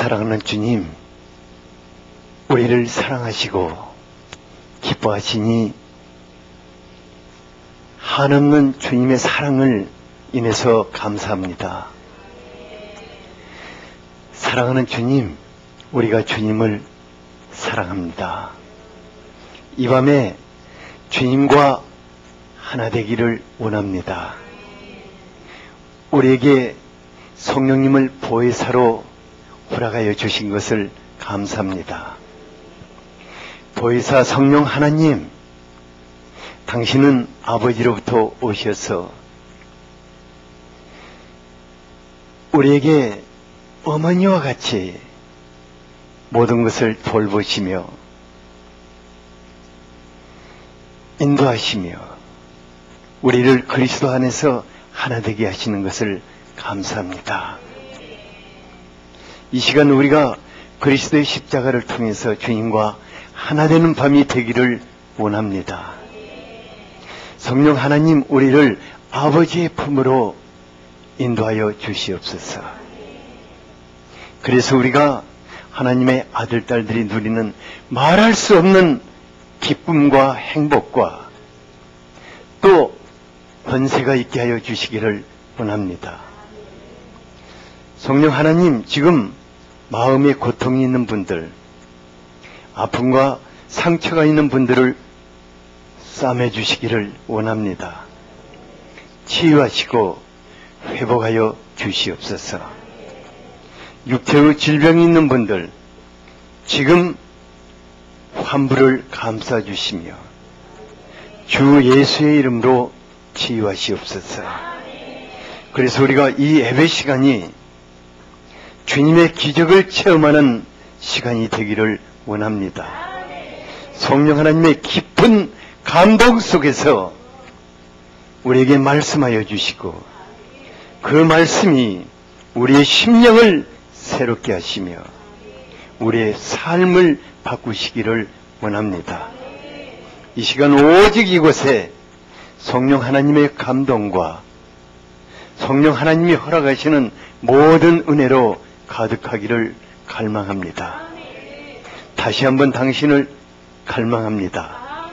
사랑하는 주님, 우리를 사랑하시고 기뻐하시니 한없는 주님의 사랑을 인해서 감사합니다. 사랑하는 주님, 우리가 주님을 사랑합니다. 이 밤에 주님과 하나 되기를 원합니다. 우리에게 성령님을 보혜사로 허락하여 주신 것을 감사합니다. 보혜사 성령 하나님, 당신은 아버지로부터 오셔서 우리에게 어머니와 같이 모든 것을 돌보시며 인도하시며 우리를 그리스도 안에서 하나 되게 하시는 것을 감사합니다. 이 시간 우리가 그리스도의 십자가를 통해서 주님과 하나 되는 밤이 되기를 원합니다. 성령 하나님, 우리를 아버지의 품으로 인도하여 주시옵소서. 그래서 우리가 하나님의 아들, 딸들이 누리는 말할 수 없는 기쁨과 행복과 또 권세가 있게 하여 주시기를 원합니다. 성령 하나님, 지금 마음에 고통이 있는 분들, 아픔과 상처가 있는 분들을 싸매 주시기를 원합니다. 치유하시고 회복하여 주시옵소서. 육체의 질병이 있는 분들, 지금 환부를 감싸 주시며 주 예수의 이름으로 치유하시옵소서. 그래서 우리가 이 예배 시간이 주님의 기적을 체험하는 시간이 되기를 원합니다. 성령 하나님의 깊은 감동 속에서 우리에게 말씀하여 주시고 그 말씀이 우리의 심령을 새롭게 하시며 우리의 삶을 바꾸시기를 원합니다. 이 시간 오직 이곳에 성령 하나님의 감동과 성령 하나님이 허락하시는 모든 은혜로 가득하기를 갈망합니다. 다시 한번 당신을 갈망합니다.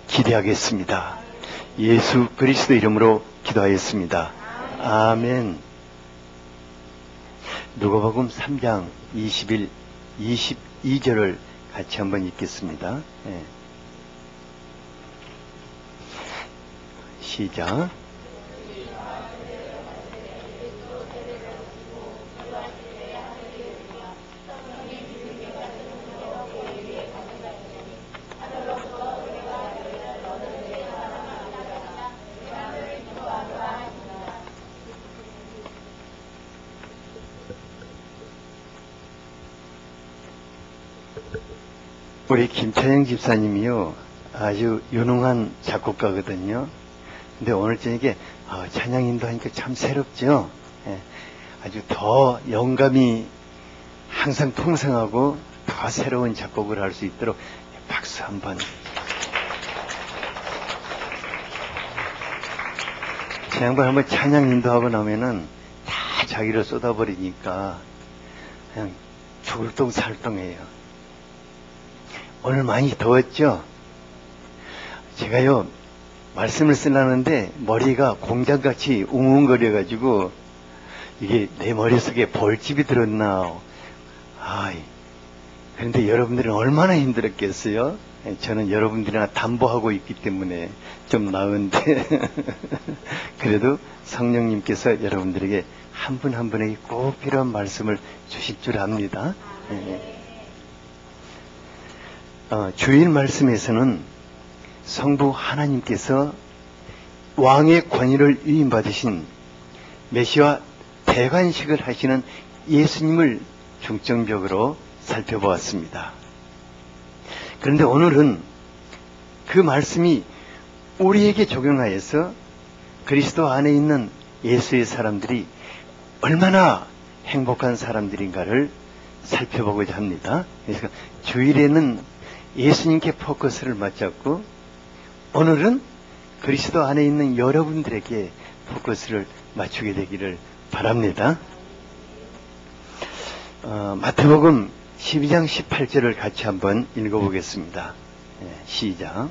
기대하겠습니다. 예수 그리스도 이름으로 기도하였습니다. 아멘. 누가복음 3장 21, 22절을 같이 한번 읽겠습니다. 네. 시작. 우리 김찬영 집사님이요, 아주 유능한 작곡가거든요. 근데 오늘 저녁에 찬양 인도하니까 참 새롭죠. 예, 아주 더 영감이 항상 풍성하고 더 새로운 작곡을 할 수 있도록 박수 한번. 저 양반 한번 찬양 인도하고 나면은 다 자기를 쏟아버리니까 그냥 죽을똥살똥해요. 오늘 많이 더웠죠? 제가요, 말씀을 쓰려는데 머리가 공장같이 웅웅거려가지고 이게 내 머릿속에 벌집이 들었나. 그런데 여러분들은 얼마나 힘들었겠어요? 저는 여러분들이나 담보하고 있기 때문에 좀 나은데 그래도 성령님께서 여러분들에게 한 분 한 분에게 꼭 필요한 말씀을 주실 줄 압니다. 주일 말씀에서는 성부 하나님께서 왕의 권위를 위임받으신 메시아 대관식을 하시는 예수님을 중점적으로 살펴보았습니다. 그런데 오늘은 그 말씀이 우리에게 적용하여서 그리스도 안에 있는 예수의 사람들이 얼마나 행복한 사람들인가를 살펴보고자 합니다. 그래서 주일에는 예수님께 포커스를 맞췄고 오늘은 그리스도 안에 있는 여러분들에게 포커스를 맞추게 되기를 바랍니다. 마태복음 12장 18절을 같이 한번 읽어보겠습니다. 시작.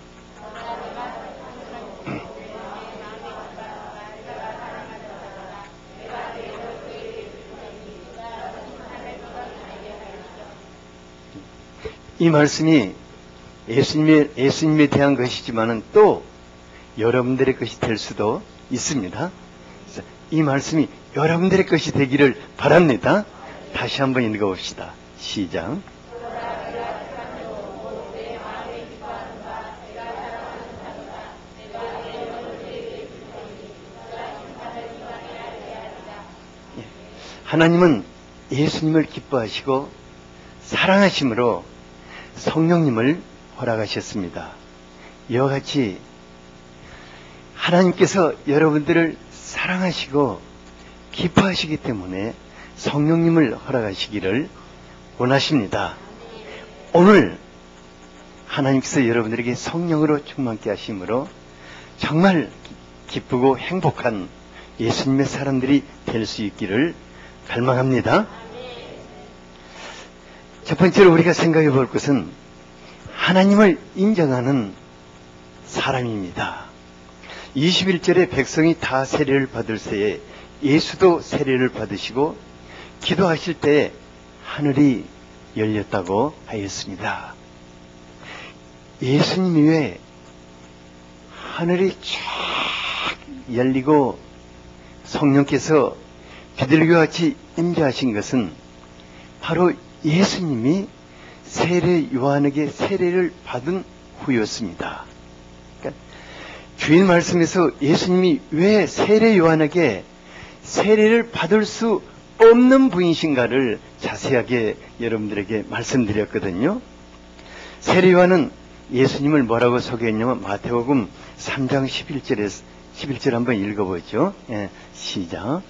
이 말씀이 예수님에 대한 것이지만은 또 여러분들의 것이 될 수도 있습니다. 이 말씀이 여러분들의 것이 되기를 바랍니다. 다시 한번 읽어봅시다. 시작. 하나님은 예수님을 기뻐하시고 사랑하심으로 성령님을 허락하셨습니다. 이와 같이 하나님께서 여러분들을 사랑하시고 기뻐하시기 때문에 성령님을 허락하시기를 원하십니다. 오늘 하나님께서 여러분들에게 성령으로 충만케 하심으로 정말 기쁘고 행복한 예수님의 사람들이 될 수 있기를 갈망합니다. 첫 번째로 우리가 생각해 볼 것은 하나님을 인정하는 사람입니다. 21절에 백성이 다 세례를 받을 새에 예수도 세례를 받으시고 기도하실 때 하늘이 열렸다고 하였습니다. 예수님 이외에 하늘이 쫙 열리고 성령께서 비둘기와 같이 임재하신 것은 바로 예수님이 세례 요한에게 세례를 받은 후였습니다. 그러니까 주일 말씀에서 예수님이 왜 세례 요한에게 세례를 받을 수 없는 분이신가를 자세하게 여러분들에게 말씀드렸거든요. 세례 요한은 예수님을 뭐라고 소개했냐면 마태복음 3장 11절 한번 읽어보죠. 시작.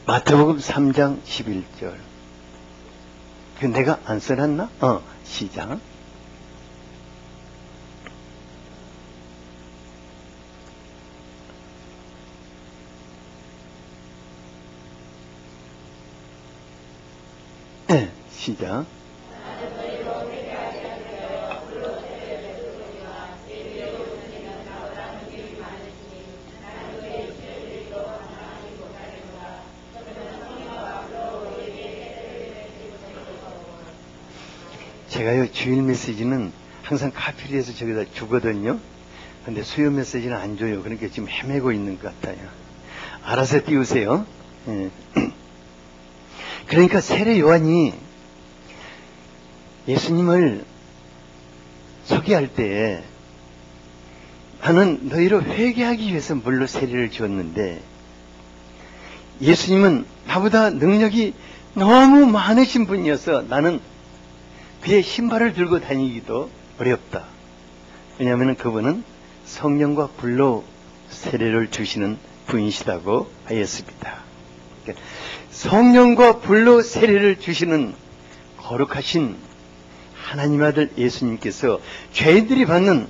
마태복음 3장 11절. 그 내가 안 써놨나? 시작. 시작. 제가요, 주일 메시지는 항상 카피를 해서 저기다 주거든요. 근데 수요 메시지는 안 줘요. 그러니까 지금 헤매고 있는 것 같아요. 알아서 띄우세요. 그러니까 세례 요한이 예수님을 소개할 때 나는 너희로 회개하기 위해서 물로 세례를 주었는데 예수님은 나보다 능력이 너무 많으신 분이어서 나는 그의 신발을 들고 다니기도 어렵다. 왜냐하면 그분은 성령과 불로 세례를 주시는 분이시다고 하였습니다. 그러니까 성령과 불로 세례를 주시는 거룩하신 하나님 아들 예수님께서 죄인들이 받는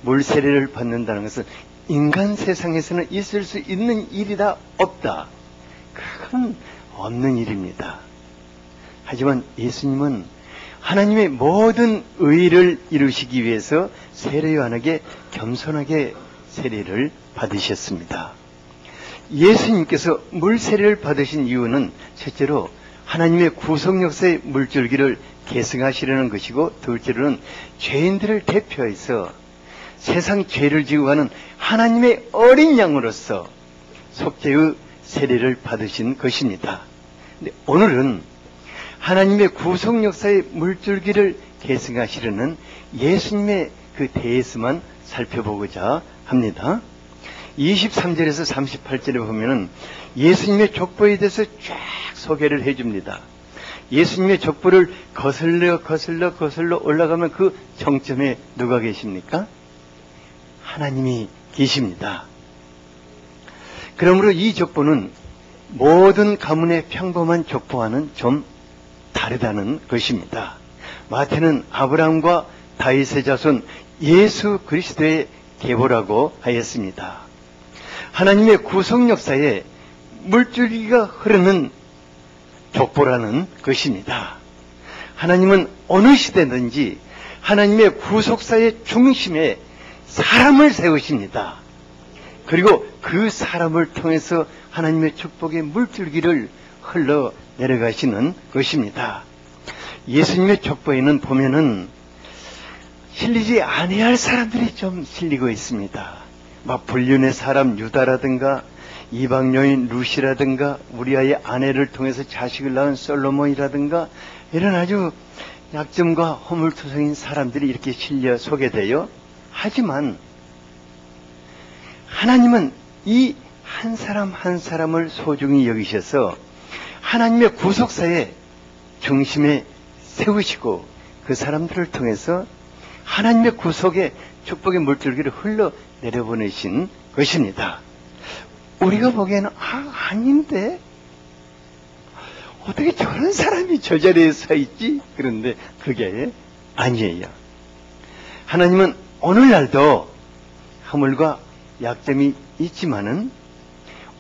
물 세례를 받는다는 것은 인간 세상에서는 있을 수 있는 일이다 없다. 그건 없는 일입니다. 하지만 예수님은 하나님의 모든 의를 이루시기 위해서 세례 요한에게 겸손하게 세례를 받으셨습니다. 예수님께서 물 세례를 받으신 이유는 첫째로 하나님의 구속 역사의 물줄기를 계승하시려는 것이고, 둘째로는 죄인들을 대표해서 세상 죄를 지고 가는 하나님의 어린 양으로서 속죄의 세례를 받으신 것입니다. 근데 오늘은 하나님의 구속 역사의 물줄기를 계승하시려는 예수님의 그 대해서만 살펴보고자 합니다. 23절에서 38절에 보면은 예수님의 족보에 대해서 쫙 소개를 해줍니다. 예수님의 족보를 거슬러 올라가면 그 정점에 누가 계십니까? 하나님이 계십니다. 그러므로 이 족보는 모든 가문의 평범한 족보와는 좀 다르다는 것입니다. 마태는 아브라함과 다윗의 자손 예수 그리스도의 계보라고 하였습니다. 하나님의 구속 역사에 물줄기가 흐르는 족보라는 것입니다. 하나님은 어느 시대든지 하나님의 구속사의 중심에 사람을 세우십니다. 그리고 그 사람을 통해서 하나님의 축복의 물줄기를 흘러 내려가시는 것입니다. 예수님의 족보에는 보면은 실리지 아니할 할 사람들이 좀 실리고 있습니다. 막 불륜의 사람 유다라든가 이방 여인 루시라든가 우리아의 아내를 통해서 자식을 낳은 솔로몬이라든가 이런 아주 약점과 허물투성인 사람들이 이렇게 실려 소개되어 하지만 하나님은 이 한 사람 한 사람을 소중히 여기셔서 하나님의 구속사의 중심에 세우시고 그 사람들을 통해서 하나님의 구속의 축복의 물줄기를 흘러 내려보내신 것입니다. 우리가 보기에는 아닌데 어떻게 저런 사람이 저 자리에 서 있지? 그런데 그게 아니에요. 하나님은 오늘날도 허물과 약점이 있지만은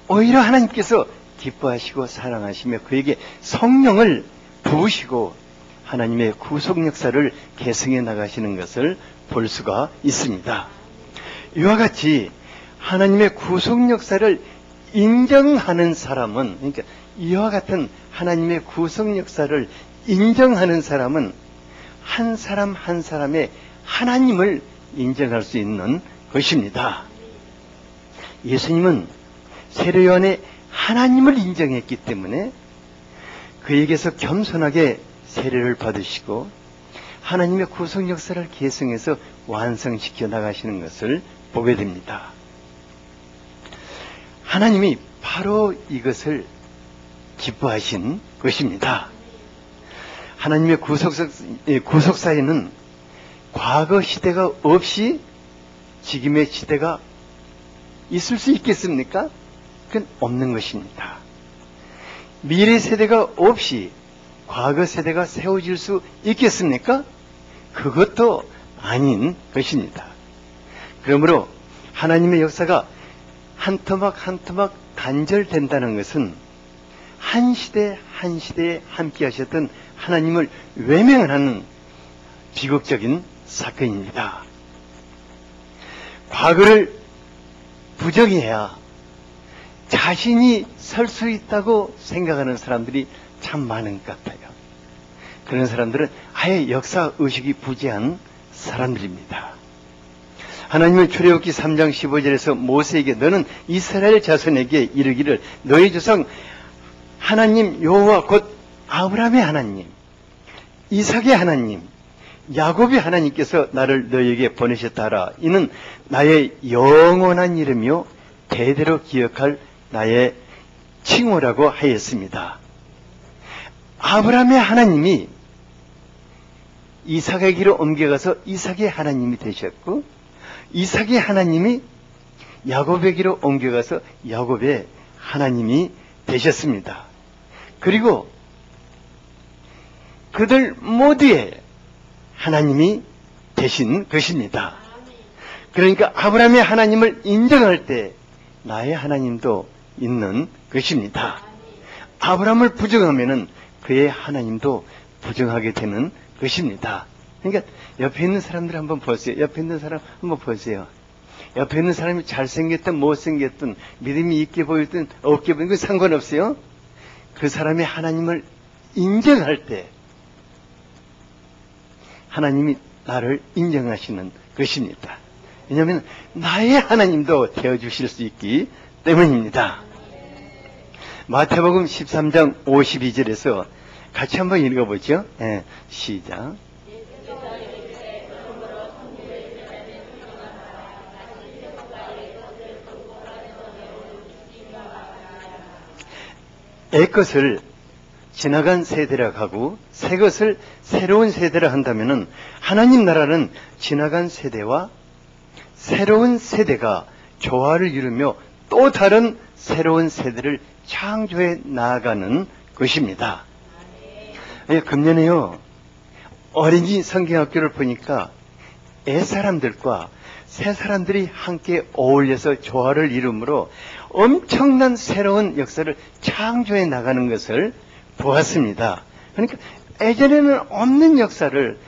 오히려 하나님께서 기뻐하시고 사랑하시며 그에게 성령을 부으시고 하나님의 구속 역사를 계승해 나가시는 것을 볼 수가 있습니다. 이와 같이 하나님의 구속 역사를 인정하는 사람은, 그러니까 이와 같은 하나님의 구속 역사를 인정하는 사람은 한 사람 한 사람의 하나님을 인정할 수 있는 것입니다. 예수님은 세례요한의 하나님을 인정했기 때문에 그에게서 겸손하게 세례를 받으시고 하나님의 구속 역사를 계승해서 완성시켜 나가시는 것을 보게 됩니다. 하나님이 바로 이것을 기뻐하신 것입니다. 하나님의 구속사에는 과거 시대가 없이 지금의 시대가 있을 수 있겠습니까? 그건 없는 것입니다. 미래 세대가 없이 과거 세대가 세워질 수 있겠습니까? 그것도 아닌 것입니다. 그러므로 하나님의 역사가 한 토막 한 토막 단절된다는 것은 한 시대 한 시대에 함께 하셨던 하나님을 외면하는 비극적인 사건입니다. 과거를 부정해야 자신이 설 수 있다고 생각하는 사람들이 참 많은 것 같아요. 그런 사람들은 아예 역사의식이 부재한 사람들입니다. 하나님은 출애굽기 3장 15절에서 모세에게 너는 이스라엘 자손에게 이르기를 너희 조상 하나님 여호와 곧 아브라함의 하나님, 이삭의 하나님, 야곱의 하나님께서 나를 너희에게 보내셨다 하라. 이는 나의 영원한 이름이요 대대로 기억할 나의 칭호라고 하였습니다. 아브라함의 하나님이 이삭에게로 옮겨가서 이삭의 하나님이 되셨고 이삭의 하나님이 야곱에게로 옮겨가서 야곱의 하나님이 되셨습니다. 그리고 그들 모두의 하나님이 되신 것입니다. 그러니까 아브라함의 하나님을 인정할 때 나의 하나님도 있는 것입니다. 아브라함을 부정하면은 그의 하나님도 부정하게 되는 것입니다. 그러니까 옆에 있는 사람들 한번 보세요. 옆에 있는 사람 한번 보세요. 옆에 있는 사람이 잘생겼든 못생겼든 믿음이 있게 보이든 없게 보이든 그 상관없어요. 그 사람의 하나님을 인정할 때 하나님이 나를 인정하시는 것입니다. 왜냐하면 나의 하나님도 되어주실 수 있기 때문입니다. 마태복음 13장 52절에서 같이 한번 읽어보죠. 네, 시작. 옛것을 지나간 세대라 하고 새 것을 새로운 세대라 한다면은 하나님 나라는 지나간 세대와 새로운 세대가 조화를 이루며 또 다른 새로운 세대를 창조해 나아가는 것입니다. 금년에요 어린이 성경학교를 보니까 애 사람들과 새 사람들이 함께 어울려서 조화를 이루므로 엄청난 새로운 역사를 창조해 나가는 것을 보았습니다. 그러니까 예전에는 없는 역사를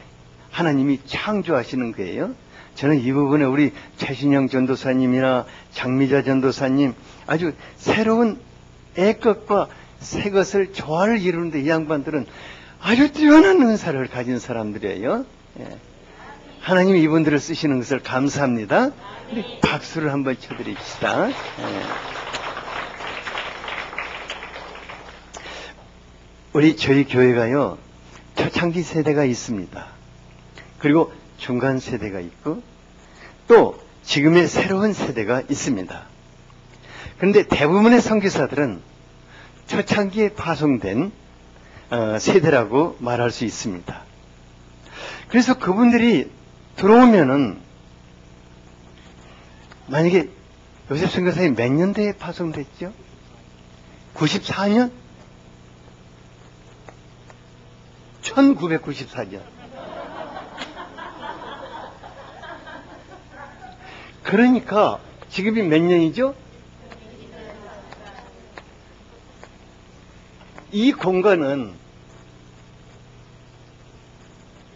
하나님이 창조하시는 거예요. 저는 이 부분에 우리 최신영 전도사님이나 장미자 전도사님 아주 새로운 애것과 새 것을 조화를 이루는데 이 양반들은 아주 뛰어난 은사를 가진 사람들이에요. 예. 하나님이 이분들을 쓰시는 것을 감사합니다. 우리 박수를 한번 쳐드립시다. 예. 저희 교회가요, 초창기 세대가 있습니다. 그리고 중간 세대가 있고, 또 지금의 새로운 세대가 있습니다. 그런데 대부분의 선교사들은 초창기에 파송된 세대라고 말할 수 있습니다. 그래서 그분들이 들어오면은, 만약에 요셉 선교사님 몇 년대에 파송됐죠? 94년? 1994년. 그러니까 지금이 몇 년이죠? 이 공간은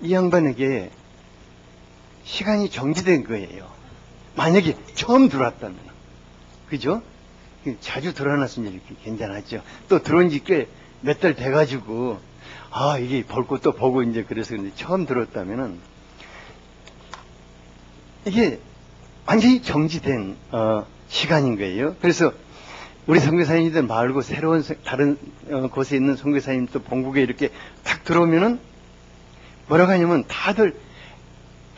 이 양반에게 시간이 정지된 거예요. 만약에 처음 들어왔다면. 그죠? 자주 들어놨으면 이렇게 괜찮았죠. 또 들어온 지 꽤 몇 달 돼가지고, 이게 볼 것도 보고 이제 그래서 근데 처음 들었다면은, 이게 완전히 정지된, 시간인 거예요. 그래서 우리 선교사님들 말고 새로운 다른 곳에 있는 선교사님 또 본국에 이렇게 탁 들어오면은 뭐라고 하냐면 다들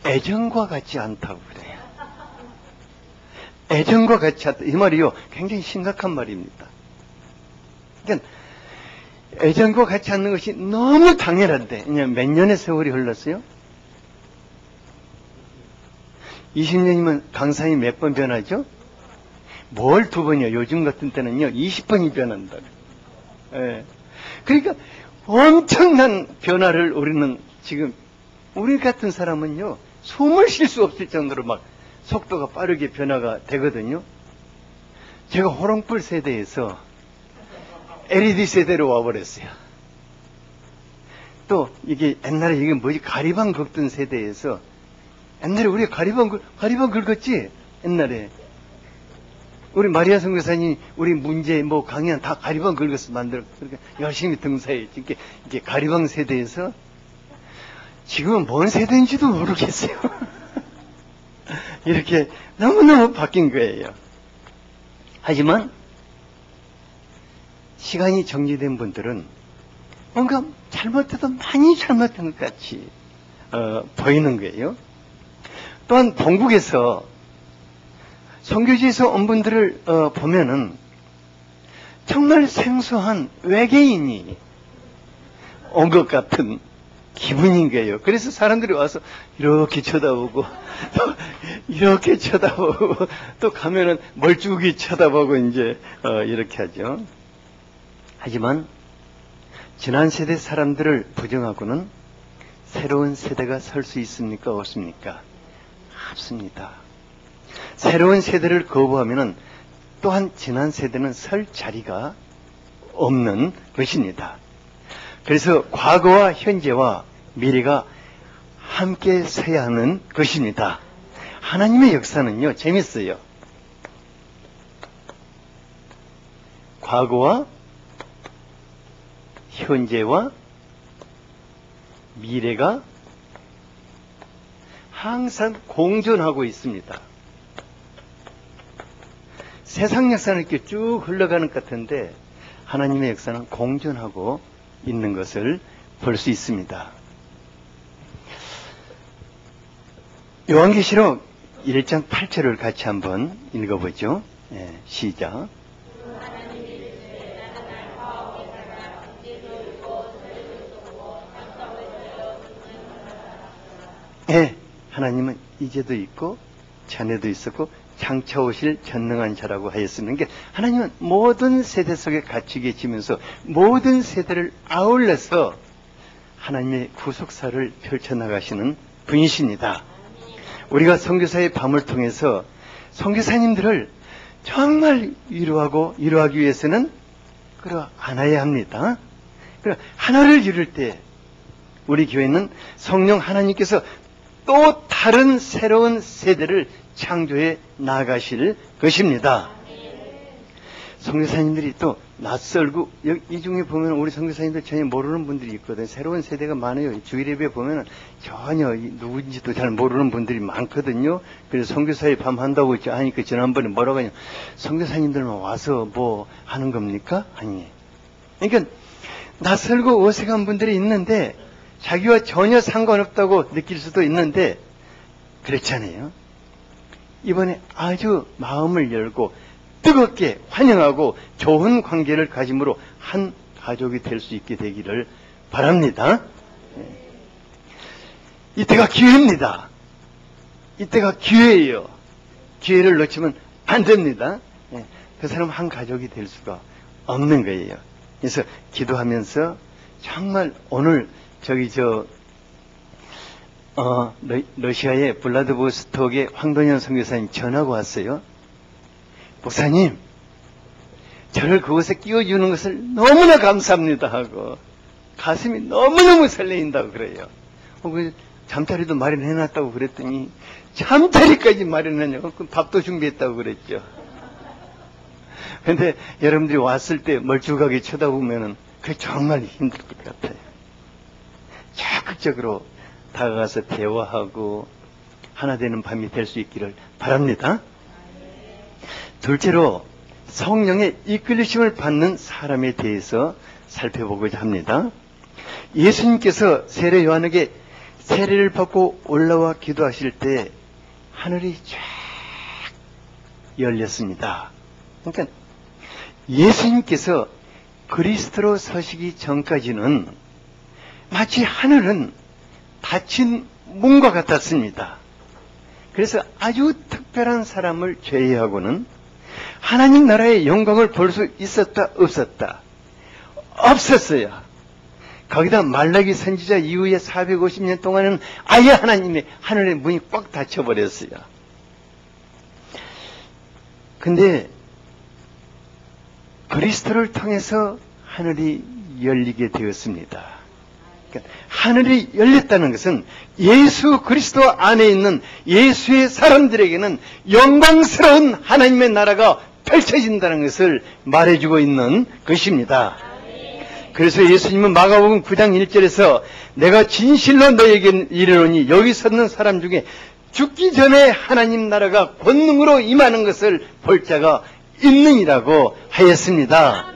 애정과 같지 않다고 그래요. 애정과 같지 않다. 이 말이요. 굉장히 심각한 말입니다. 그러니까 애정과 같지 않는 것이 너무 당연한데, 그냥 몇 년의 세월이 흘렀어요? 20년이면 강사님 몇 번 변하죠? 뭘 2번이요? 요즘 같은 때는요, 20번이 변한다. 예. 그러니까 엄청난 변화를 우리는 지금, 우리 같은 사람은요, 숨을 쉴 수 없을 정도로 막 속도가 빠르게 변화가 되거든요. 제가 호롱불 세대에서 LED 세대로 와버렸어요. 또 이게 옛날에 이게 뭐지? 가리방 긁던 세대에서, 옛날에 우리 가리방 긁었지? 옛날에. 우리 마리아 선교사님, 우리 문제, 강연 다 가리방 긁어서 그러니까 열심히 등사했지. 이게 가리방 세대에서, 지금은 뭔 세대인지도 모르겠어요. 이렇게 너무너무 바뀐 거예요. 하지만, 시간이 정지된 분들은 뭔가 잘못해도 많이 잘못한 것 같이, 보이는 거예요. 또한 본국에서 선교지에서 온 분들을 보면은 정말 생소한 외계인이 온 것 같은 기분인 거예요. 그래서 사람들이 와서 이렇게 쳐다보고 또 이렇게 쳐다보고 또 가면은 멀쩡히 쳐다보고 이제 이렇게 하죠. 하지만 지난 세대 사람들을 부정하고는 새로운 세대가 설 수 있습니까? 없습니까? 없습니다. 새로운 세대를 거부하면은 또한 지난 세대는 설 자리가 없는 것입니다. 그래서 과거와 현재와 미래가 함께 서야 하는 것입니다. 하나님의 역사는요, 재밌어요. 과거와 현재와 미래가 항상 공존하고 있습니다. 세상 역사는 이렇게 쭉 흘러가는 것 같은데 하나님의 역사는 공존하고 있는 것을 볼 수 있습니다. 요한계시록 1장 8절을 같이 한번 읽어보죠. 시작. 하나님은 이제도 있고 전에도 있었고 장차 오실 전능한 자라고 하였으는 게, 하나님은 모든 세대 속에 같이 계시면서 모든 세대를 아울러서 하나님의 구속사를 펼쳐나가시는 분이십니다. 우리가 선교사의 밤을 통해서 선교사님들을 정말 위로하기 위해서는 그러 안아야 합니다. 하나를 이룰 때 우리 교회는 성령 하나님께서 또 다른 새로운 세대를 창조해 나가실 것입니다. 선교사님들이 또 낯설고, 이 중에 보면 우리 선교사님들 전혀 모르는 분들이 있거든요. 새로운 세대가 많아요. 주일예배 보면 전혀 누군지도 잘 모르는 분들이 많거든요. 그래서 선교사의 밤 한다고 하니까 지난번에 뭐라고 하냐, 선교사님들만 와서 뭐 하는 겁니까? 아니. 그러니까 낯설고 어색한 분들이 있는데 자기와 전혀 상관없다고 느낄 수도 있는데 그렇잖아요. 이번에 아주 마음을 열고 뜨겁게 환영하고 좋은 관계를 가짐으로 한 가족이 될 수 있게 되기를 바랍니다. 이때가 기회입니다. 이때가 기회예요. 기회를 놓치면 안 됩니다. 그 사람 한 가족이 될 수가 없는 거예요. 그래서 기도하면서 정말 오늘 러시아의 블라디보스톡에 황돈현 선교사님 전화가 왔어요. 목사님, 저를 그곳에 끼워주는 것을 너무나 감사합니다 하고 가슴이 너무너무 설레인다고 그래요. 잠자리도 마련해놨다고 그랬더니 잠자리까지 마련하냐고 밥도 준비했다고 그랬죠. 근데 여러분들이 왔을 때 멀쩡하게 쳐다보면은 그게 정말 힘들 것 같아요. 적극적으로 다가가서 대화하고 하나 되는 밤이 될 수 있기를 바랍니다. 둘째로 성령의 이끌리심을 받는 사람에 대해서 살펴보고자 합니다. 예수님께서 세례 요한에게 세례를 받고 올라와 기도하실 때 하늘이 쫙 열렸습니다. 그러니까 예수님께서 그리스도로 서시기 전까지는 마치 하늘은 닫힌 문과 같았습니다. 그래서 아주 특별한 사람을 제외하고는 하나님 나라의 영광을 볼 수 있었다, 없었다? 없었어요. 거기다 말라기 선지자 이후에 450년 동안은 아예 하나님의 하늘의 문이 꽉 닫혀버렸어요. 근데 그리스도를 통해서 하늘이 열리게 되었습니다. 그러니까 하늘이 열렸다는 것은 예수 그리스도 안에 있는 예수의 사람들에게는 영광스러운 하나님의 나라가 펼쳐진다는 것을 말해주고 있는 것입니다. 그래서 예수님은 마가복음 9장 1절에서 내가 진실로 너에게 이르노니 여기 섰는 사람 중에 죽기 전에 하나님 나라가 권능으로 임하는 것을 볼 자가 있느니라고 하였습니다.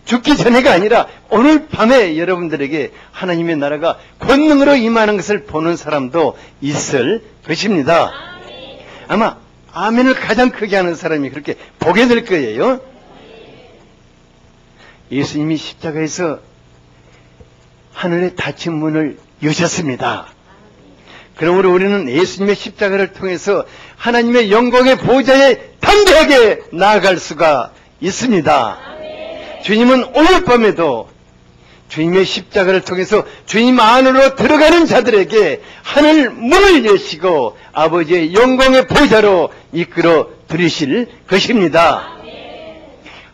죽기 전에가 아니라 오늘 밤에 여러분들에게 하나님의 나라가 권능으로 임하는 것을 보는 사람도 있을 것입니다. 아마 아멘을 가장 크게 하는 사람이 그렇게 보게 될 거예요. 예수님이 십자가에서 하늘의 닫힌 문을 여셨습니다. 그러므로 우리는 예수님의 십자가를 통해서 하나님의 영광의 보좌에 담대하게 나아갈 수가 있습니다. 주님은 오늘 밤에도 주님의 십자가를 통해서 주님 안으로 들어가는 자들에게 하늘 문을 여시고 아버지의 영광의 보좌로 이끌어 들이실 것입니다.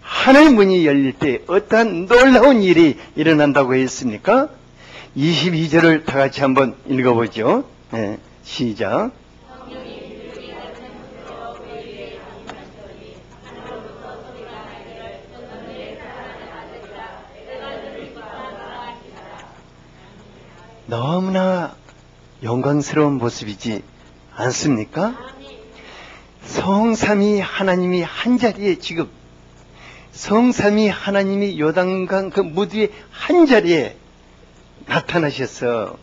하늘 문이 열릴 때 어떠한 놀라운 일이 일어난다고 했습니까? 22절을 다 같이 한번 읽어보죠. 네, 시작. 너무나 영광스러운 모습이지 않습니까? 성삼위 하나님이 한자리에 지금 성삼위 하나님이 요단강 그 무드의 한자리에 나타나셔서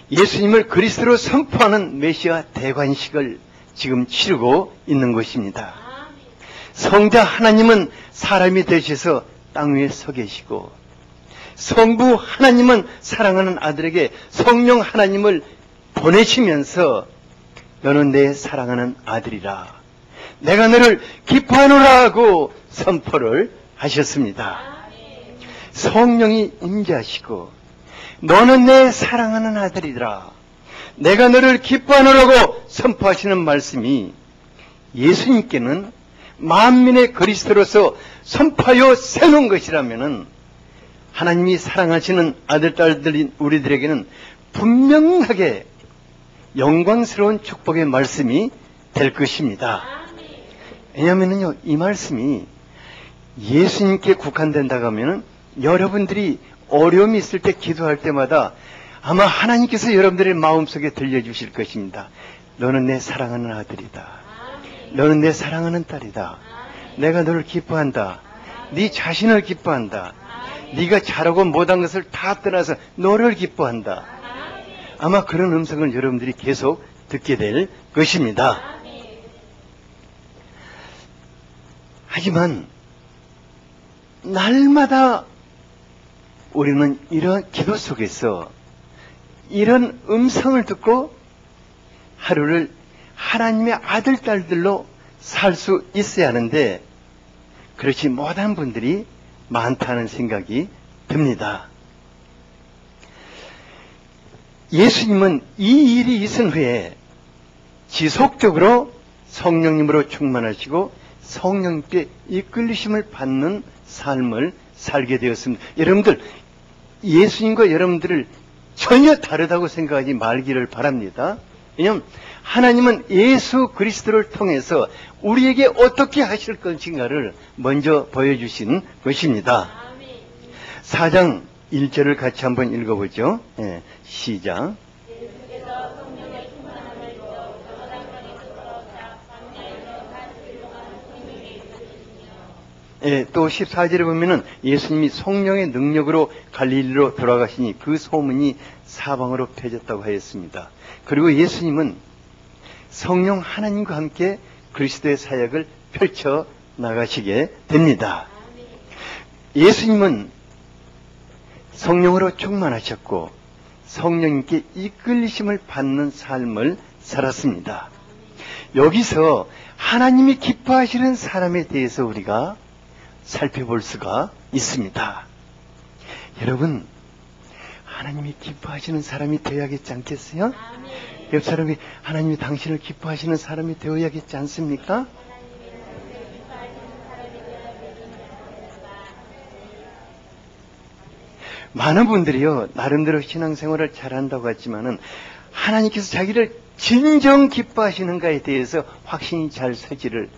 예수님을 그리스도로 선포하는 메시아 대관식을 지금 치르고 있는 것입니다. 성자 하나님은 사람이 되셔서 땅 위에 서 계시고 성부 하나님은 사랑하는 아들에게 성령 하나님을 보내시면서 너는 내 사랑하는 아들이라 내가 너를 기뻐하노라 하고 선포를 하셨습니다. 성령이 임재하시고 너는 내 사랑하는 아들이라 내가 너를 기뻐하노라고 선포하시는 말씀이 예수님께는 만민의 그리스도로서 선포하여 세운 것이라면은 하나님이 사랑하시는 아들, 딸들인 우리들에게는 분명하게 영광스러운 축복의 말씀이 될 것입니다. 왜냐하면요, 이 말씀이 예수님께 국한된다고 하면은 여러분들이 어려움이 있을 때 기도할 때마다 아마 하나님께서 여러분들의 마음속에 들려주실 것입니다. 너는 내 사랑하는 아들이다. 너는 내 사랑하는 딸이다. 내가 너를 기뻐한다. 네 자신을 기뻐한다. 네가 잘하고 못한 것을 다 떠나서 너를 기뻐한다. 아마 그런 음성을 여러분들이 계속 듣게 될 것입니다. 하지만 날마다 우리는 이런 기도 속에서 이런 음성을 듣고 하루를 하나님의 아들, 딸들로 살 수 있어야 하는데 그렇지 못한 분들이 많다는 생각이 듭니다. 예수님은 이 일이 있은 후에 지속적으로 성령님으로 충만하시고 성령님께 이끌리심을 받는 삶을 살게 되었습니다. 여러분들, 예수님과 여러분들을 전혀 다르다고 생각하지 말기를 바랍니다. 왜냐하면 하나님은 예수 그리스도를 통해서 우리에게 어떻게 하실 것인가를 먼저 보여주신 것입니다. 4장 1절을 같이 한번 읽어보죠. 시작. 또 14절에 보면은 예수님이 성령의 능력으로 갈릴리로 돌아가시니 그 소문이 사방으로 펴졌다고 하였습니다. 그리고 예수님은 성령 하나님과 함께 그리스도의 사역을 펼쳐 나가시게 됩니다. 예수님은 성령으로 충만하셨고 성령님께 이끌리심을 받는 삶을 살았습니다. 여기서 하나님이 기뻐하시는 사람에 대해서 우리가 살펴볼 수가 있습니다. 여러분, 하나님이 기뻐하시는 사람이 되어야겠지 않겠어요? 옆 사람이 하나님이 당신을 기뻐하시는 사람이 되어야겠지 않습니까? 많은 분들이요, 나름대로 신앙생활을 잘한다고 했지만은 하나님께서 자기를 진정 기뻐하시는가에 대해서 확신이 잘 서지를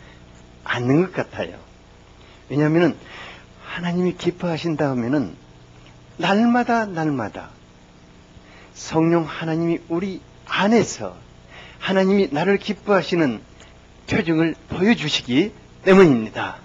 않는 것 같아요. 왜냐하면은 하나님이 기뻐하신다 하면은 날마다 성령 하나님이 우리 안에서 하나님이 나를 기뻐하시는 표정을 보여주시기 때문입니다.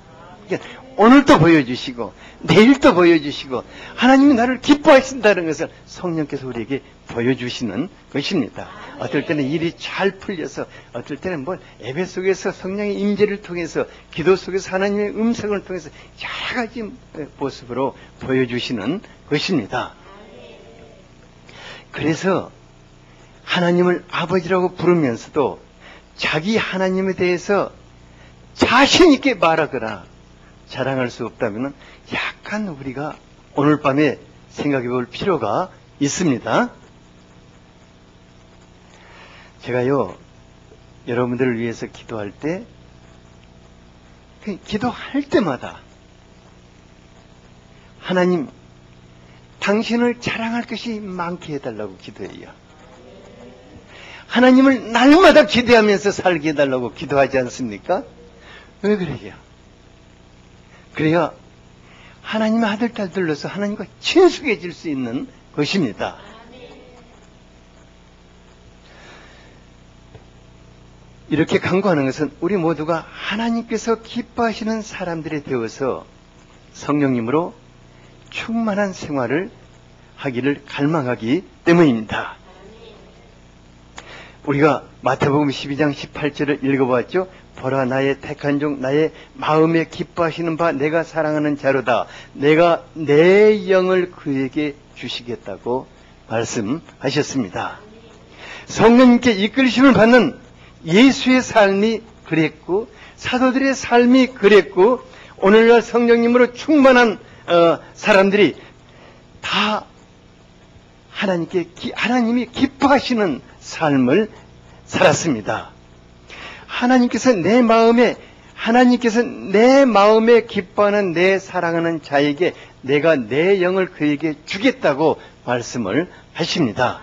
그러니까 오늘도 보여주시고 내일도 보여주시고 하나님이 나를 기뻐하신다는 것을 성령께서 우리에게 보여주시는 것입니다. 어떨 때는 일이 잘 풀려서 어떨 때는 예배 속에서 성령의 임재를 통해서 기도 속에서 하나님의 음성을 통해서 여러 가지 모습으로 보여주시는 것입니다. 그래서 하나님을 아버지라고 부르면서도 자기 하나님에 대해서 자신 있게 말하거나 자랑할 수 없다면 약간 우리가 오늘 밤에 생각해 볼 필요가 있습니다. 제가요, 여러분들을 위해서 기도할 때, 기도할 때마다 하나님, 당신을 자랑할 것이 많게 해달라고 기도해요. 하나님을 날마다 기대하면서 살게 해달라고 기도하지 않습니까? 왜 그래요? 그래야 하나님의 아들, 딸들로서 하나님과 친숙해질 수 있는 것입니다. 이렇게 간구하는 것은 우리 모두가 하나님께서 기뻐하시는 사람들이 되어서 성령님으로 충만한 생활을 하기를 갈망하기 때문입니다. 우리가 마태복음 12장 18절을 읽어봤죠. 보라, 나의 택한 종, 나의 마음에 기뻐하시는 바 내가 사랑하는 자로다. 내가 내 영을 그에게 주시겠다고 말씀하셨습니다. 성령님께 이끌리심을 받는 예수의 삶이 그랬고 사도들의 삶이 그랬고 오늘날 성령님으로 충만한 사람들이 다 하나님이 기뻐하시는 삶을 살았습니다. 하나님께서 내 마음에 기뻐하는 내 사랑하는 자에게 내가 내 영을 그에게 주겠다고 말씀을 하십니다.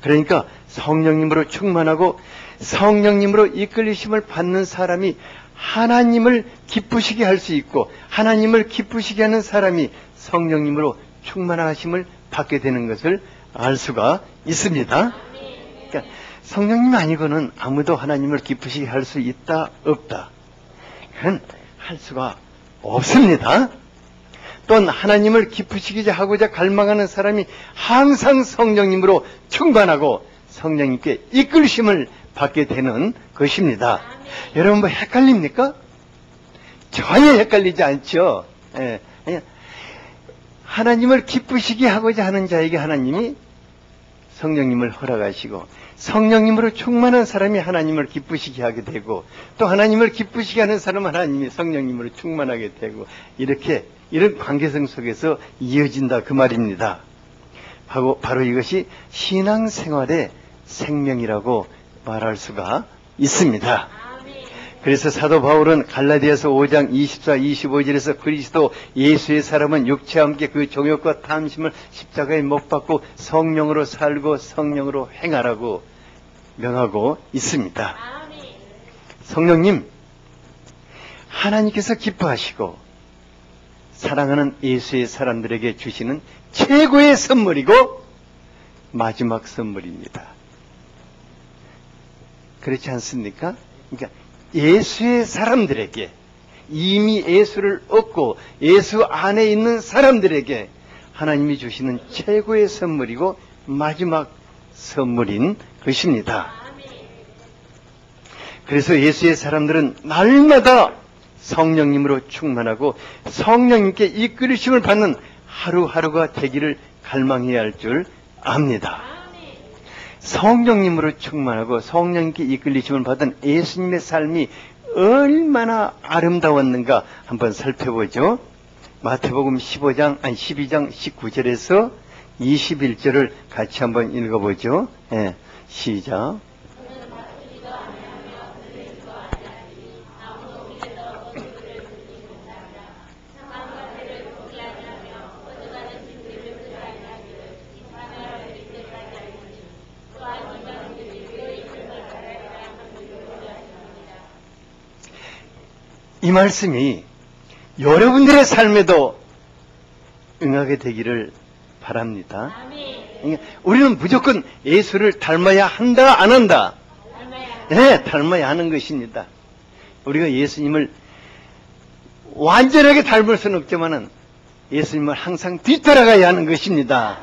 그러니까 성령님으로 충만하고 성령님으로 이끌리심을 받는 사람이 하나님을 기쁘시게 할 수 있고, 하나님을 기쁘시게 하는 사람이 성령님으로 충만하심을 받게 되는 것을 알 수가 있습니다. 그러니까 성령님 아니고는 아무도 하나님을 기쁘시게 할 수 있다 없다, 그건 할 수가 없습니다. 또한 하나님을 기쁘시게 하고자 갈망하는 사람이 항상 성령님으로 충만하고 성령님께 이끌심을 받게 되는 것입니다. 여러분 뭐 헷갈립니까? 전혀 헷갈리지 않죠. 예. 하나님을 기쁘시게 하고자 하는 자에게 하나님이 성령님을 허락하시고, 성령님으로 충만한 사람이 하나님을 기쁘시게 하게 되고, 또 하나님을 기쁘시게 하는 사람은 하나님이 성령님으로 충만하게 되고, 이렇게 이런 관계성 속에서 이어진다 그 말입니다. 바로 이것이 신앙생활의 생명이라고 말할 수가 있습니다. 그래서 사도 바울은 갈라디아서 5장 24, 25절에서 그리스도 예수의 사람은 육체와 함께 그 정욕과 탐심을 십자가에 못 박고 성령으로 살고 성령으로 행하라고 명하고 있습니다. 성령님, 하나님께서 기뻐하시고 사랑하는 예수의 사람들에게 주시는 최고의 선물이고 마지막 선물입니다. 그렇지 않습니까? 그러니까 예수의 사람들에게, 이미 예수를 얻고 예수 안에 있는 사람들에게 하나님이 주시는 최고의 선물이고 마지막 선물인 것입니다. 그래서 예수의 사람들은 날마다 성령님으로 충만하고 성령님께 이끌으심을 받는 하루하루가 되기를 갈망해야 할 줄 압니다. 성령님으로 충만하고 성령님께 이끌리심을 받은 예수님의 삶이 얼마나 아름다웠는가 한번 살펴보죠. 마태복음 12장 19절에서 21절을 같이 한번 읽어보죠. 예, 시작. 이 말씀이 여러분들의 삶에도 응하게 되기를 바랍니다. 그러니까 우리는 무조건 예수를 닮아야 한다, 안 한다? 네, 닮아야 하는 것입니다. 우리가 예수님을 완전하게 닮을 수는 없지만은 예수님을 항상 뒤따라가야 하는 것입니다.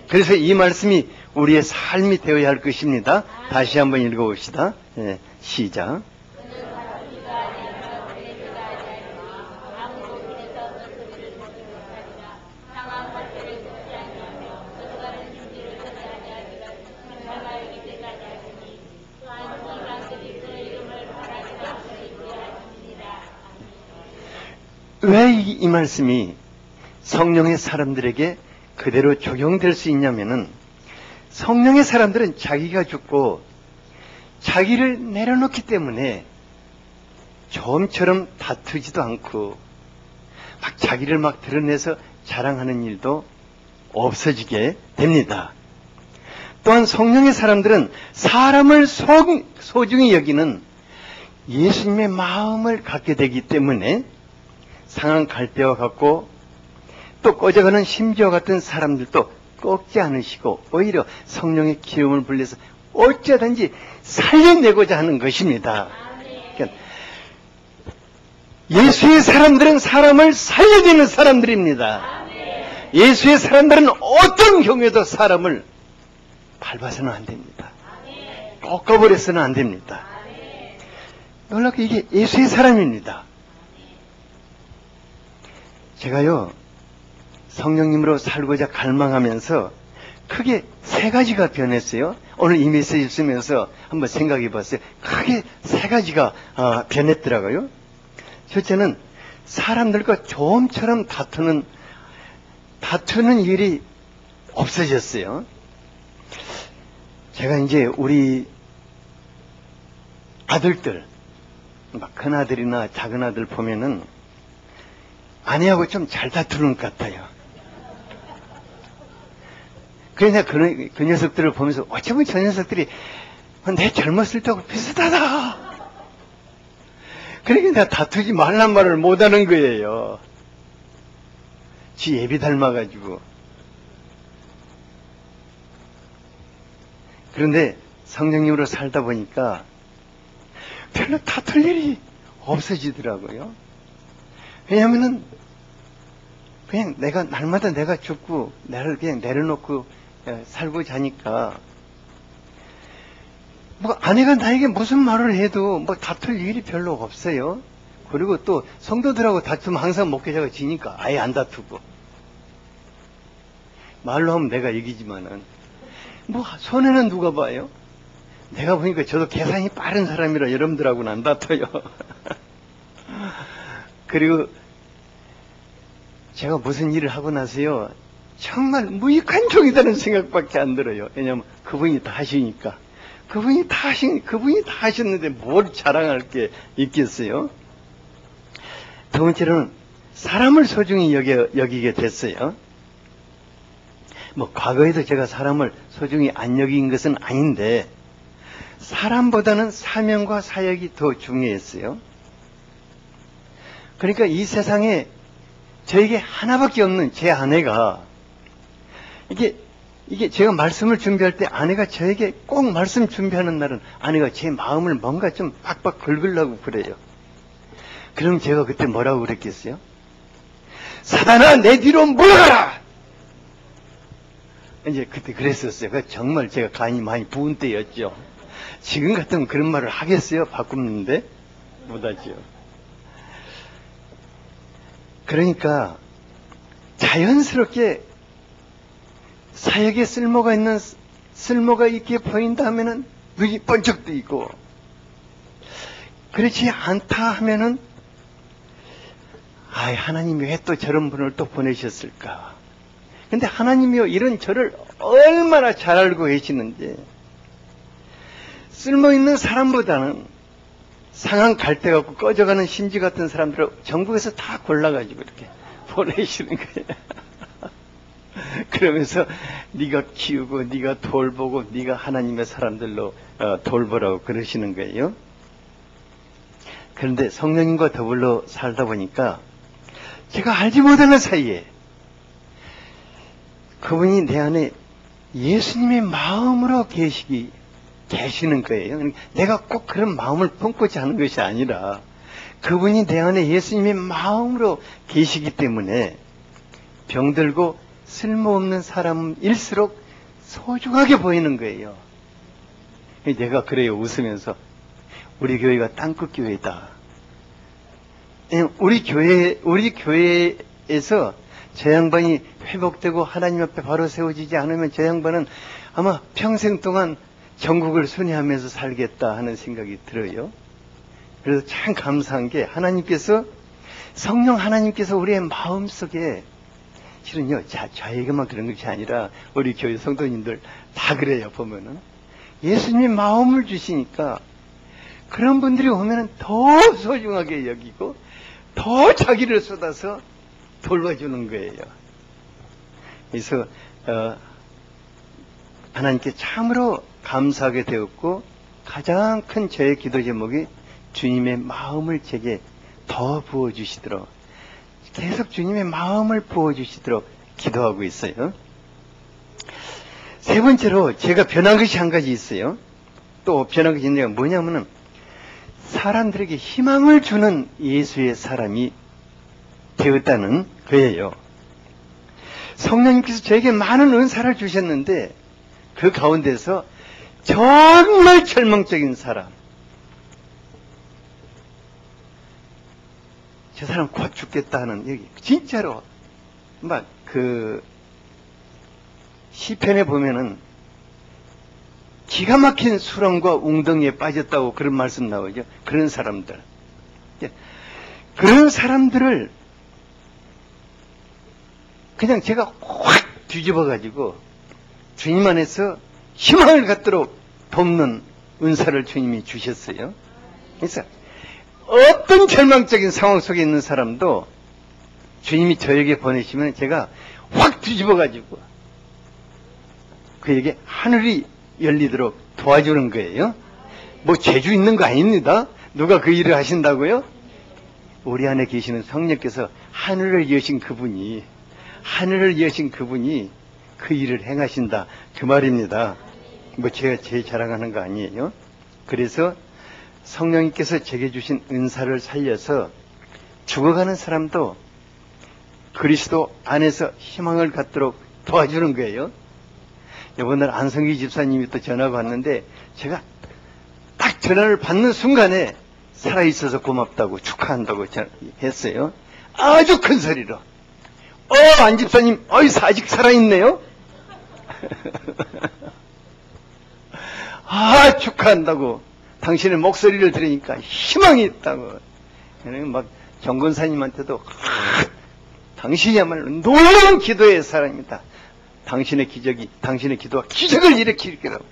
그래서 이 말씀이 우리의 삶이 되어야 할 것입니다. 다시 한번 읽어봅시다. 네, 시작. 왜 이 말씀이 성령의 사람들에게 그대로 적용될 수 있냐면은, 성령의 사람들은 자기가 죽고 자기를 내려놓기 때문에 좀처럼 다투지도 않고 막 자기를 막 드러내서 자랑하는 일도 없어지게 됩니다. 또한 성령의 사람들은 사람을 소중히 여기는 예수님의 마음을 갖게 되기 때문에 상한 갈대와 같고 또 꺼져가는 심지와 같은 사람들도 꺾지 않으시고 오히려 성령의 기름을 불려서 어쩌든지 살려내고자 하는 것입니다. 그러니까 예수의 사람들은 사람을 살려내는 사람들입니다. 예수의 사람들은 어떤 경우에도 사람을 밟아서는 안 됩니다. 꺾어버려서는 안 됩니다. 놀랍게 이게 예수의 사람입니다. 제가요, 성령님으로 살고자 갈망하면서 크게 세 가지가 변했어요. 오늘 이 메시지 쓰면서 한번 생각해 봤어요. 크게 세 가지가 변했더라고요. 첫째는 사람들과 좀처럼 다투는 일이 없어졌어요. 제가 이제 우리 아들들, 큰 아들이나 작은 아들 보면은 아내하고 좀 잘 다투는 것 같아요. 그래서 그 녀석들을 보면서 어쩌면 저 녀석들이 내 젊었을 때하고 비슷하다. 그러니까 내가 다투지 말란 말을 못하는 거예요. 지 애비 닮아가지고. 그런데 성령님으로 살다 보니까 별로 다툴 일이 없어지더라고요. 왜냐면은 그냥 날마다 내가 죽고 나를 그냥 내려놓고 살고 자니까 뭐 아내가 나에게 무슨 말을 해도 뭐 다툴 일이 별로 없어요. 그리고 또 성도들하고 다투면 항상 목회자가 지니까 아예 안 다투고, 말로 하면 내가 이기지만은 뭐 손해는 누가 봐요? 내가 보니까 저도 계산이 빠른 사람이라 여러분들하고는 안 다퉈요. 그리고 제가 무슨 일을 하고 나서요, 정말 무익한 종이라는 생각밖에 안 들어요. 왜냐하면 그분이 다 하시니까. 그분이 다 하셨는데 뭘 자랑할 게 있겠어요? 두 번째로는 사람을 소중히 여기게 됐어요. 뭐 과거에도 제가 사람을 소중히 안 여긴 것은 아닌데 사람보다는 사명과 사역이 더 중요했어요. 그러니까 이 세상에 저에게 하나밖에 없는 제 아내가, 이게 제가 말씀을 준비할 때 아내가 저에게 꼭 말씀 준비하는 날은 아내가 제 마음을 뭔가 좀 빡빡 긁으려고 그래요. 그럼 제가 그때 뭐라고 그랬겠어요? 사단아, 내 뒤로 물러가라! 이제 그때 그랬었어요. 정말 제가 간이 많이 부은 때였죠. 지금 같으면 그런 말을 하겠어요? 바꾸는데? 못하죠. 그러니까 자연스럽게 사역에 쓸모가 있게 보인다 하면은 눈이 번쩍 뜨이고, 그렇지 않다 하면은 하나님이 왜 또 저런 분을 또 보내셨을까? 근데 하나님이요, 이런 저를 얼마나 잘 알고 계시는지, 쓸모있는 사람보다는 상한 갈대 갖고 꺼져가는 심지 같은 사람들을 전국에서 다 골라가지고 이렇게 보내시는 거예요. 그러면서 네가 키우고 네가 돌보고 네가 하나님의 사람들로 돌보라고 그러시는 거예요. 그런데 성령님과 더불어 살다 보니까 제가 알지 못하는 사이에 그분이 내 안에 예수님의 마음으로 계시는 거예요. 내가 꼭 그런 마음을 품고자 하는 것이 아니라 그분이 내 안에 예수님의 마음으로 계시기 때문에 병들고 쓸모없는 사람일수록 소중하게 보이는 거예요. 내가 그래요, 웃으면서. 우리 교회가 땅끝 교회다. 우리 교회에서 저 양반이 회복되고 하나님 앞에 바로 세워지지 않으면 저 양반은 아마 평생 동안 전국을 순회하면서 살겠다 하는 생각이 들어요. 그래서 참 감사한 게 성령 하나님께서 우리의 마음속에, 실은요, 저에게만 그런 것이 아니라 우리 교회 성도님들 다 그래요. 보면은 예수님의 마음을 주시니까 그런 분들이 오면은 더 소중하게 여기고 더 자기를 쏟아서 돌봐주는 거예요. 그래서 하나님께 참으로 감사하게 되었고, 가장 큰 저의 기도 제목이 주님의 마음을 제게 더 부어주시도록, 계속 주님의 마음을 부어주시도록 기도하고 있어요. 세 번째로 제가 변한 것이 한 가지 있어요. 또 변한 것이 있는데 뭐냐면은 사람들에게 희망을 주는 예수의 사람이 되었다는 거예요. 성령님께서 저에게 많은 은사를 주셨는데 그 가운데서 정말 절망적인 사람, 저 사람 곧 죽겠다 하는, 여기 진짜로 막 시편에 보면은 기가 막힌 수렁과 웅덩이에 빠졌다고 그런 말씀 나오죠. 그런 사람들, 그런 사람들을 그냥 제가 확 뒤집어가지고 주님 안에서 희망을 갖도록 돕는 은사를 주님이 주셨어요. 그래서 어떤 절망적인 상황 속에 있는 사람도 주님이 저에게 보내시면 제가 확 뒤집어가지고 그에게 하늘이 열리도록 도와주는 거예요. 뭐 재주 있는 거 아닙니다. 누가 그 일을 하신다고요? 우리 안에 계시는 성령께서 하늘을 여신 그분이 그 일을 행하신다, 그 말입니다. 뭐 제가 제 자랑하는 거 아니에요. 그래서 성령님께서 제게 주신 은사를 살려서 죽어가는 사람도 그리스도 안에서 희망을 갖도록 도와주는 거예요. 이번에 안성기 집사님이 또 전화가 왔는데 제가 딱 전화를 받는 순간에 살아있어서 고맙다고 축하한다고 했어요. 아주 큰 소리로. 안 집사님, 아직 살아있네요? 축하한다고. 당신의 목소리를 들으니까 희망이 있다고. 막 정권사님한테도 당신이야말로 놀라운 기도의 사람이다. 당신의 기도가 기적을 일으킬 거라고.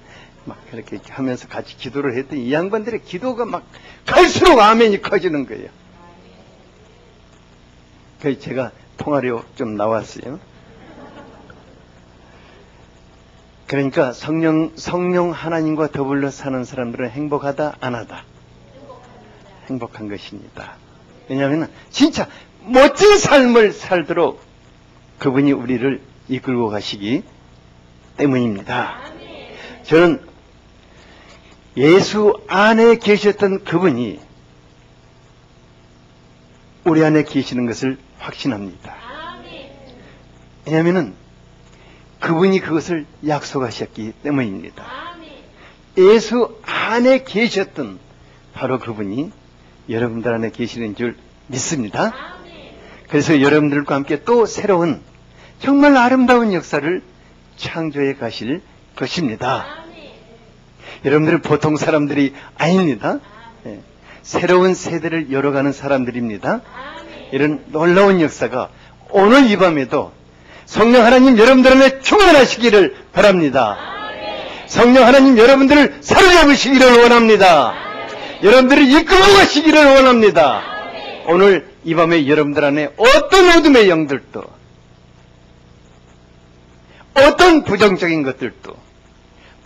막 그렇게 하면서 같이 기도를 했더니 이 양반들의 기도가 막 갈수록 아멘이 커지는 거예요. 그래서 제가 통화료 좀 나왔어요. 그러니까 성령 하나님과 더불어 사는 사람들은 행복하다, 안 하다? 행복한 것입니다. 왜냐하면 진짜 멋진 삶을 살도록 그분이 우리를 이끌고 가시기 때문입니다. 저는 예수 안에 계셨던 그분이 우리 안에 계시는 것을 확신합니다. 왜냐하면 그분이 그것을 약속하셨기 때문입니다. 예수 안에 계셨던 바로 그분이 여러분들 안에 계시는 줄 믿습니다. 그래서 여러분들과 함께 또 새로운 정말 아름다운 역사를 창조해 가실 것입니다. 여러분들은 보통 사람들이 아닙니다. 새로운 세대를 열어가는 사람들입니다. 이런 놀라운 역사가 오늘 이 밤에도 성령 하나님 여러분들 안에 충만하시기를 바랍니다. 성령 하나님 여러분들을 사로잡으시기를 원합니다. 여러분들을 이끌어 가시기를 원합니다. 오늘 이 밤에 여러분들 안에 어떤 어둠의 영들도, 어떤 부정적인 것들도,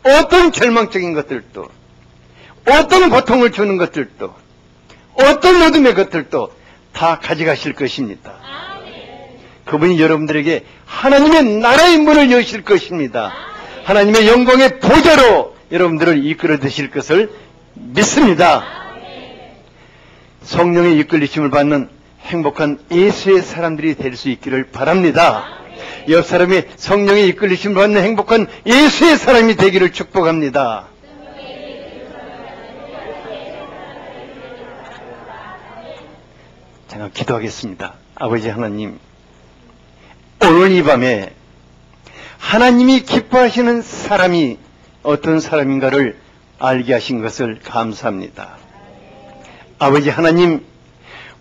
어떤 절망적인 것들도, 어떤 고통을 주는 것들도, 어떤 어둠의 것들도 다 가져가실 것입니다. 그분이 여러분들에게 하나님의 나라의 문을 여실 것입니다. 하나님의 영광의 보좌로 여러분들을 이끌어 드실 것을 믿습니다. 성령의 이끌리심을 받는 행복한 예수의 사람들이 될 수 있기를 바랍니다. 옆 사람이 성령의 이끌리심을 받는 행복한 예수의 사람이 되기를 축복합니다. 제가 기도하겠습니다. 아버지 하나님, 오늘 이 밤에 하나님이 기뻐하시는 사람이 어떤 사람인가를 알게 하신 것을 감사합니다. 아버지 하나님,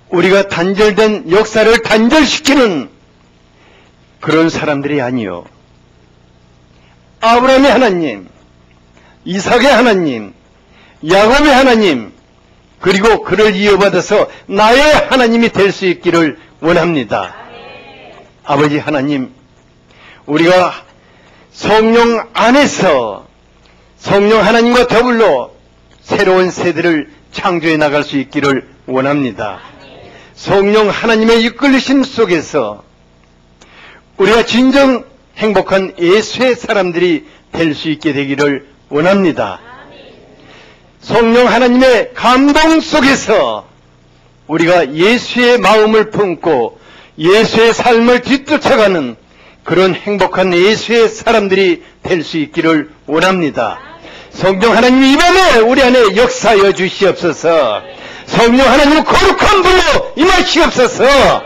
우리가 단절된 역사를 단절시키는 그런 사람들이 아니요, 아브라함의 하나님, 이삭의 하나님, 야곱의 하나님, 그리고 그를 이어받아서 나의 하나님이 될 수 있기를 원합니다. 아버지 하나님, 우리가 성령 안에서 성령 하나님과 더불어 새로운 세대를 창조해 나갈 수 있기를 원합니다. 성령 하나님의 이끌리심 속에서 우리가 진정 행복한 예수의 사람들이 될 수 있게 되기를 원합니다. 성령 하나님의 감동 속에서 우리가 예수의 마음을 품고 예수의 삶을 뒤쫓아가는 그런 행복한 예수의 사람들이 될 수 있기를 원합니다. 성령 하나님 이 밤에 우리 안에 역사하여 주시옵소서. 성령 하나님 거룩한 불로 임하시옵소서.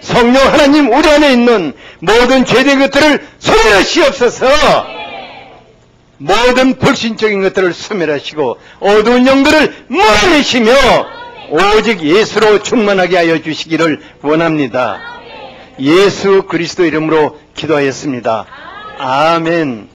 성령 하나님 우리 안에 있는 모든 죄된 것들을 소멸하시옵소서. 모든 불신적인 것들을 소멸하시고 어두운 영들을 몰아내시며 오직 예수로 충만하게 하여 주시기를 원합니다. 예수 그리스도 이름으로 기도하였습니다. 아멘.